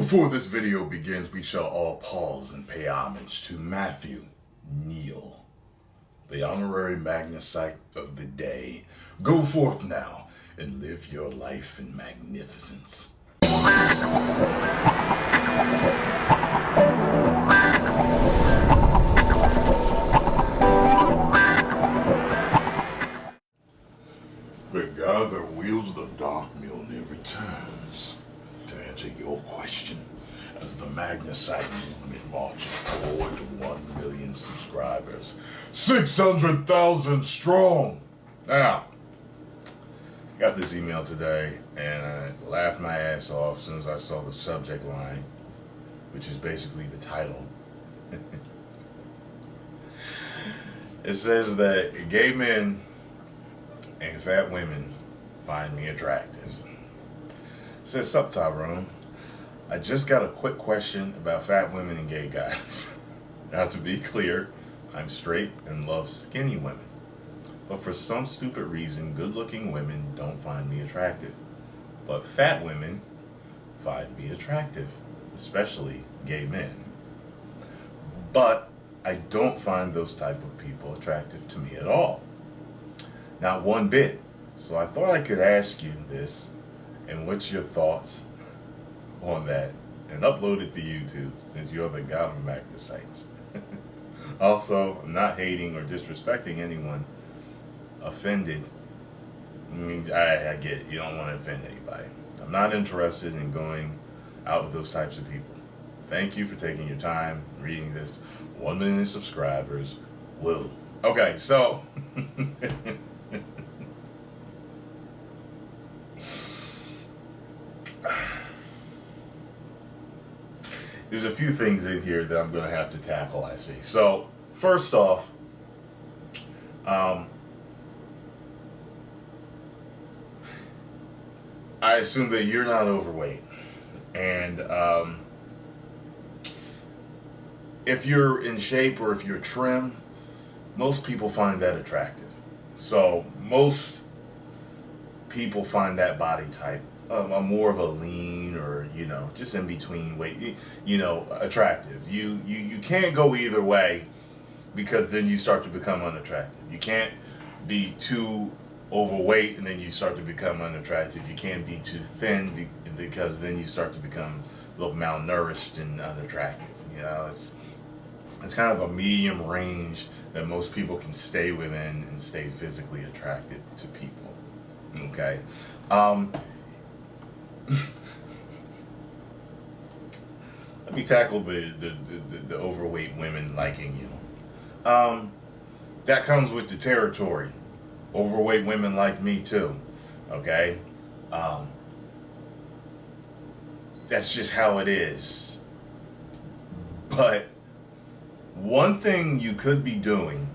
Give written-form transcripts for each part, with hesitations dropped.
Before this video begins, we shall all pause and pay homage to Matthew Neal, the honorary Magnus of the day. Go forth now and live your life in magnificence. The God that wields the dark Mjolnir returns to answer your question as the Magnus movement marches forward to 1 million subscribers, 600,000 strong. Now, I got this email today and I laughed my ass off as soon as I saw the subject line, which is basically the title. It says that gay men and fat women find me attractive. It says, "Sup, Tyrone? I just got a quick question about fat women and gay guys. Now, to be clear, I'm straight and love skinny women. But for some stupid reason, good-looking women don't find me attractive. But fat women find me attractive, especially gay men. But I don't find those type of people attractive to me at all. Not one bit. So I thought I could ask you this, and what's your thoughts on that, and upload it to YouTube since you're the god of Magnus sites." Also, I'm not hating or disrespecting anyone offended. I mean, I get it. You don't want to offend anybody. I'm not interested in going out with those types of people. Thank you for taking your time reading this. 1 million subscribers. Woo. Okay, so there's a few things in here that I'm going to have to tackle, I see. So, first off, I assume that you're not overweight. And if you're in shape or if you're trim, most people find that attractive. So, most people find that body type more of a lean or, just in between weight, attractive. You can't go either way because then you start to become unattractive. You can't be too overweight and then you start to become unattractive. You can't be too thin because then you start to become a little malnourished and unattractive. It's kind of a medium range that most people can stay within and stay physically attracted to people. Okay. Let me tackle the overweight women liking you. That comes with the territory. Overweight women like me too. Okay? That's just how it is. But one thing you could be doing,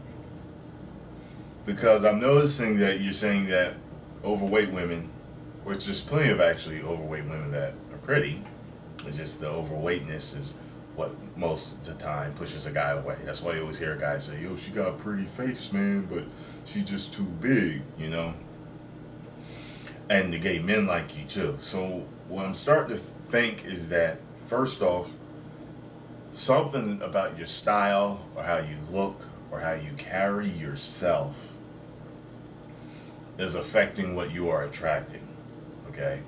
because I'm noticing that you're saying that overweight women, which there's plenty of actually overweight women that are pretty, it's just the overweightness is what most of the time pushes a guy away. That's why you always hear a guy say, "Yo, she got a pretty face, man, but she's just too big," And the gay men like you too. So what I'm starting to think is that, first off, something about your style or how you look or how you carry yourself is affecting what you are attracting. Okay?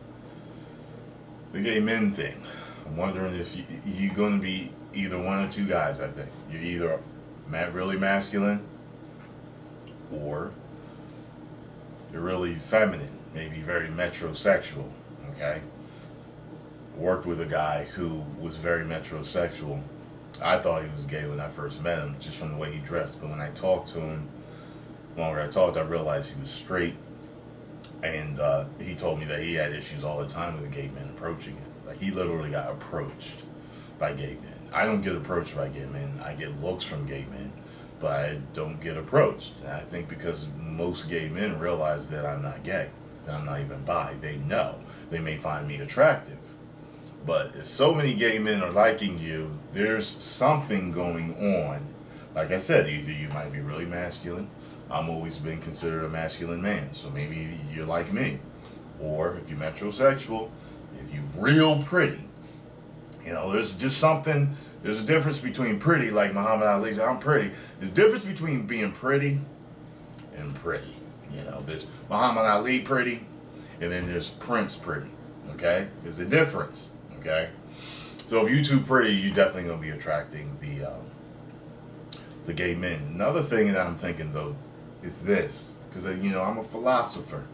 The gay men thing. I'm wondering if you're going to be either one or two guys, I think. You're either really masculine or you're really feminine, maybe very metrosexual. Okay? Worked with a guy who was very metrosexual. I thought he was gay when I first met him, just from the way he dressed. But when I talked to him, the longer I talked, I realized he was straight. And he told me that he had issues all the time with gay men approaching him. Like, he literally got approached by gay men. I don't get approached by gay men. I get looks from gay men, but I don't get approached. And I think because most gay men realize that I'm not gay, that I'm not even bi. They know. They may find me attractive. But if so many gay men are liking you, there's something going on. Like I said, either you might be really masculine. I've always been considered a masculine man, so maybe you're like me. Or if you're metrosexual, if you're real pretty, You know, there's just something, there's a difference between pretty, like Muhammad Ali said, I'm pretty. There's a difference between being pretty and pretty. You know, there's Muhammad Ali pretty, and then there's Prince pretty. Okay? There's a difference. Okay? So if you too pretty, you're definitely going to be attracting the gay men. Another thing that I'm thinking, though, is this. Because, you know, I'm a philosopher.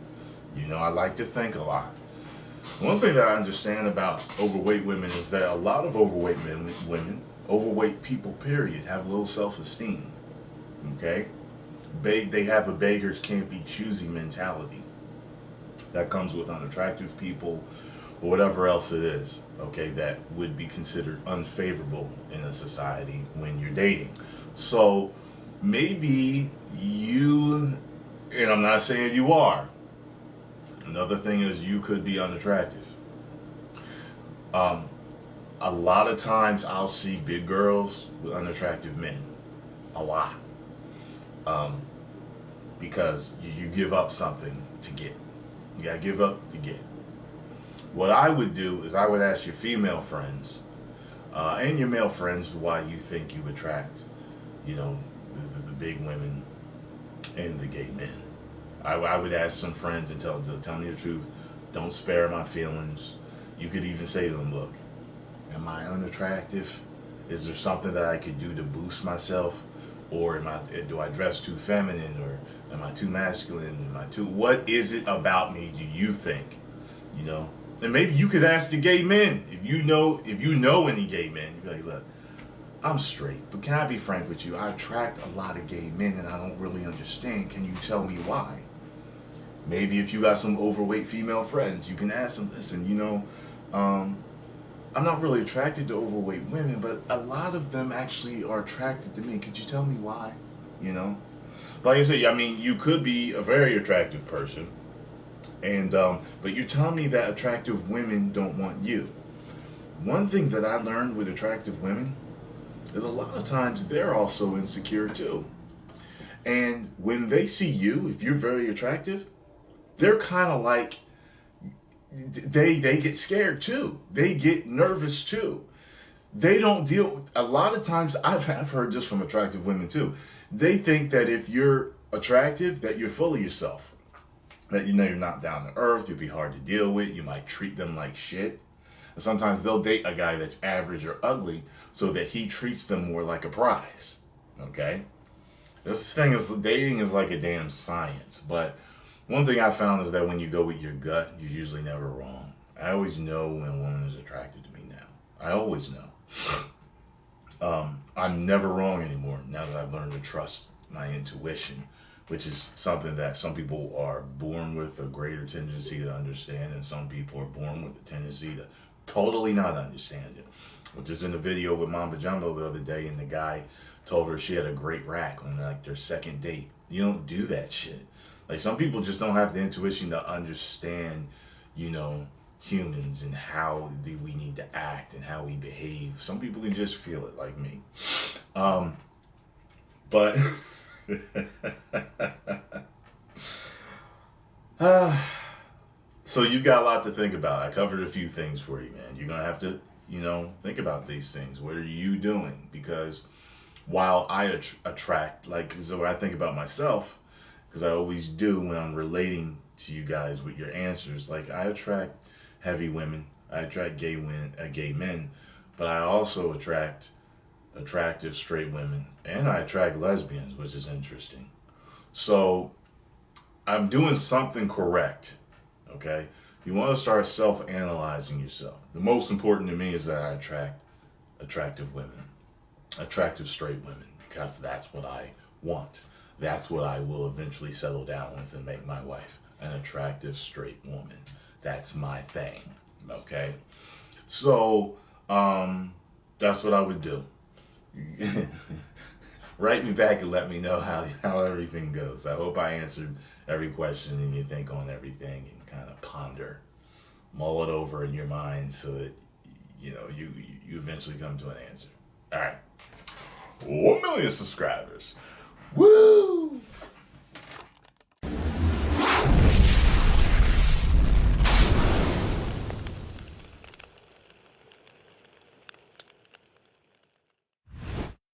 You know, I like to think a lot. One thing that I understand about overweight women is that a lot of overweight women, overweight people, period, have low self-esteem. Okay? They have a beggars can't be choosy mentality. That comes with unattractive people or whatever else it is, okay, that would be considered unfavorable in a society when you're dating. So maybe you, and I'm not saying you are, another thing is you could be unattractive. A lot of times I'll see big girls with unattractive men. A lot. Because you give up something to get. You gotta give up to get. What I would do is I would ask your female friends and your male friends why you think you attract, you know, the big women and the gay men. I would ask some friends and tell me the truth. Don't spare my feelings. You could even say to them, look, am I unattractive? Is there something that I could do to boost myself? Or do I dress too feminine? Or am I too masculine? What is it about me do you think? You know? And maybe you could ask the gay men. If you know any gay men, you'd be like, look, I'm straight, but can I be frank with you? I attract a lot of gay men and I don't really understand. Can you tell me why? Maybe if you got some overweight female friends, you can ask them, listen, you know, I'm not really attracted to overweight women, but a lot of them actually are attracted to me. Could you tell me why? You know? Like I said, I mean, you could be a very attractive person, and but you're telling me that attractive women don't want you. One thing that I learned with attractive women is a lot of times they're also insecure too. And when they see you, if you're very attractive, they're kind of like, they get scared too. They get nervous too. They don't deal, a lot of times I've heard this from attractive women too. They think that if you're attractive, that you're full of yourself. That you know you're not down to earth, you'll be hard to deal with, you might treat them like shit. And sometimes they'll date a guy that's average or ugly so that he treats them more like a prize. Okay? This thing is, dating is like a damn science. But one thing I found is that when you go with your gut, you're usually never wrong. I always know when a woman is attracted to me now. I always know. I'm never wrong anymore now that I've learned to trust my intuition, which is something that some people are born with a greater tendency to understand, and some people are born with a tendency to totally not understand it. I was just in a video with Mamba Jumbo the other day, and the guy told her she had a great rack on like their second date. You don't do that shit. Like, some people just don't have the intuition to understand, you know, humans and how we need to act and how we behave. Some people can just feel it, like me. But so you've got a lot to think about. I covered a few things for you, man. You're gonna have to, you know, think about these things. What are you doing? Because while I attract, like, so I think about myself, because I always do when I'm relating to you guys with your answers. Like, I attract heavy women, I attract gay men, but I also attract attractive straight women, and I attract lesbians, which is interesting. So I'm doing something correct, okay? You want to start self-analyzing yourself. The most important to me is that I attract attractive women, attractive straight women, because that's what I want. That's what I will eventually settle down with and make my wife, an attractive straight woman. That's my thing, okay? So that's what I would do. Write me back and let me know how everything goes. I hope I answered every question and you think on everything and kind of ponder, mull it over in your mind so that, you know, you eventually come to an answer. All right. 1 million subscribers. Woo!